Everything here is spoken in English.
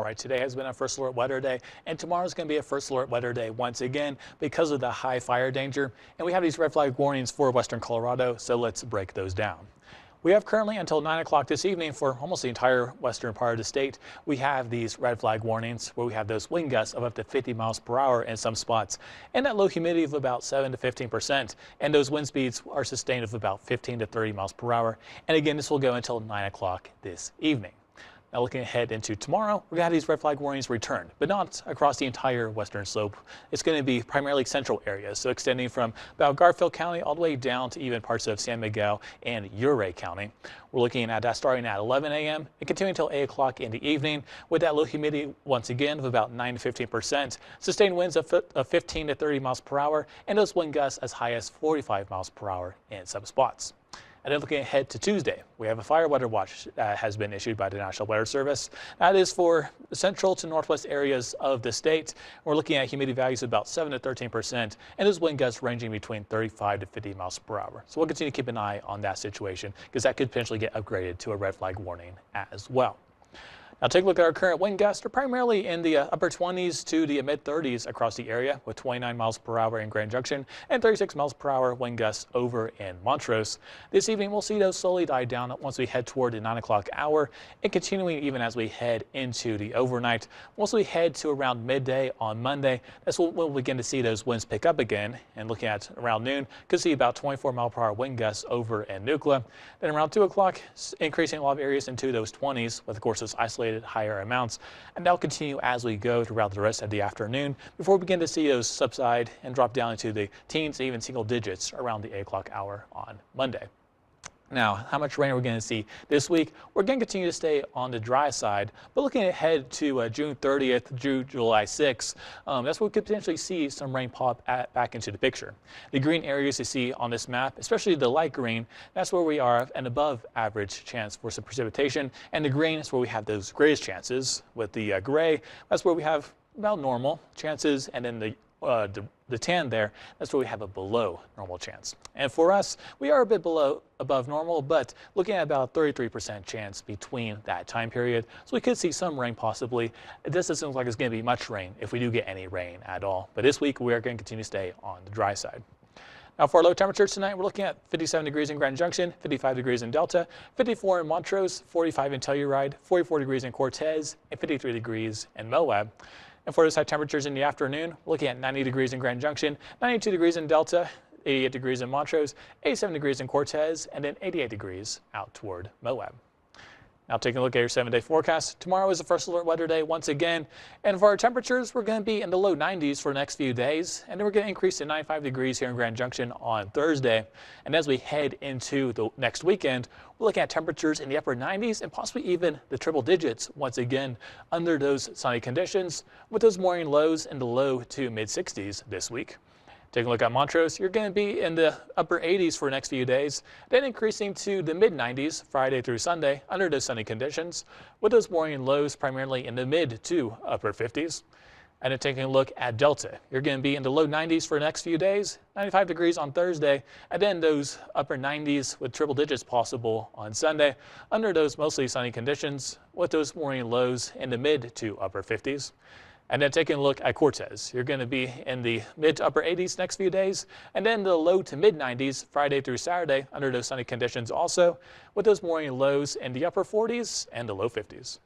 All right, today has been a first alert weather day, and tomorrow is going to be a first alert weather day once again because of the high fire danger. And we have these red flag warnings for western Colorado, so let's break those down. We have currently until 9 o'clock this evening for almost the entire western part of the state. We have these red flag warnings where we have those wind gusts of up to 50 miles per hour in some spots, and that low humidity of about 7 to 15%. And those wind speeds are sustained of about 15 to 30 miles per hour. And again, this will go until 9 o'clock this evening. Now looking ahead into tomorrow, we're going to have these red flag warnings return, but not across the entire western slope. It's going to be primarily central areas, so extending from about Garfield County all the way down to even parts of San Miguel and Ouray County. We're looking at that starting at 11 a.m. and continuing until 8 o'clock in the evening with that low humidity once again of about 9 to 15%, sustained winds of 15 to 30 miles per hour, and those wind gusts as high as 45 miles per hour in some spots. And then looking ahead to Tuesday, we have a fire weather watch that has been issued by the National Weather Service. That is for the central to northwest areas of the state. We're looking at humidity values of about 7 to 13%, and those wind gusts ranging between 35 to 50 miles per hour. So we'll continue to keep an eye on that situation because that could potentially get upgraded to a red flag warning as well. Now take a look at our current wind gusts. They're primarily in the upper 20s to the mid 30s across the area with 29 miles per hour in Grand Junction and 36 miles per hour wind gusts over in Montrose. This evening we'll see those slowly die down once we head toward the 9 o'clock hour and continuing even as we head into the overnight. Once we head to around midday on Monday, that's when we'll begin to see those winds pick up again. And looking at around noon, could see about 24 mile per hour wind gusts over in Nucla. Then around 2 o'clock, increasing a lot of areas into those 20s with of course those isolated higher amounts, and that'll continue as we go throughout the rest of the afternoon before we begin to see those subside and drop down into the teens, even single digits around the 8 o'clock hour on Monday. Now, how much rain are we going to see this week? We're going to continue to stay on the dry side, but looking ahead to June 30th, July 6th, that's where we could potentially see some rain pop back into the picture. The green areas you see on this map, especially the light green, that's where we are an above average chance for some precipitation, and the green is where we have those greatest chances. With the gray, that's where we have about normal chances, and then the tan there, that's where we have a below normal chance. And for us, we are a bit above normal, but looking at about 33% chance between that time period. So we could see some rain possibly. This doesn't look like it's going to be much rain if we do get any rain at all. But this week, we are going to continue to stay on the dry side. Now for our low temperatures tonight, we're looking at 57 degrees in Grand Junction, 55 degrees in Delta, 54 in Montrose, 45 in Telluride, 44 degrees in Cortez, and 53 degrees in Moab. And for those high temperatures in the afternoon, we're looking at 90 degrees in Grand Junction, 92 degrees in Delta, 88 degrees in Montrose, 87 degrees in Cortez, and then 88 degrees out toward Moab. Now taking a look at your 7-day forecast. Tomorrow is the first alert weather day once again. And for our temperatures, we're going to be in the low 90s for the next few days. And then we're going to increase to 95 degrees here in Grand Junction on Thursday. And as we head into the next weekend, we're looking at temperatures in the upper 90s and possibly even the triple digits once again under those sunny conditions with those morning lows in the low to mid 60s this week. Taking a look at Montrose, you're going to be in the upper 80s for the next few days, then increasing to the mid 90s Friday through Sunday under those sunny conditions, with those morning lows primarily in the mid to upper 50s. And then taking a look at Delta, you're going to be in the low 90s for the next few days, 95 degrees on Thursday, and then those upper 90s with triple digits possible on Sunday under those mostly sunny conditions, with those morning lows in the mid to upper 50s. And then taking a look at Cortez, you're going to be in the mid to upper 80s next few days, and then the low to mid 90s Friday through Saturday under those sunny conditions also, with those morning lows in the upper 40s and the low 50s.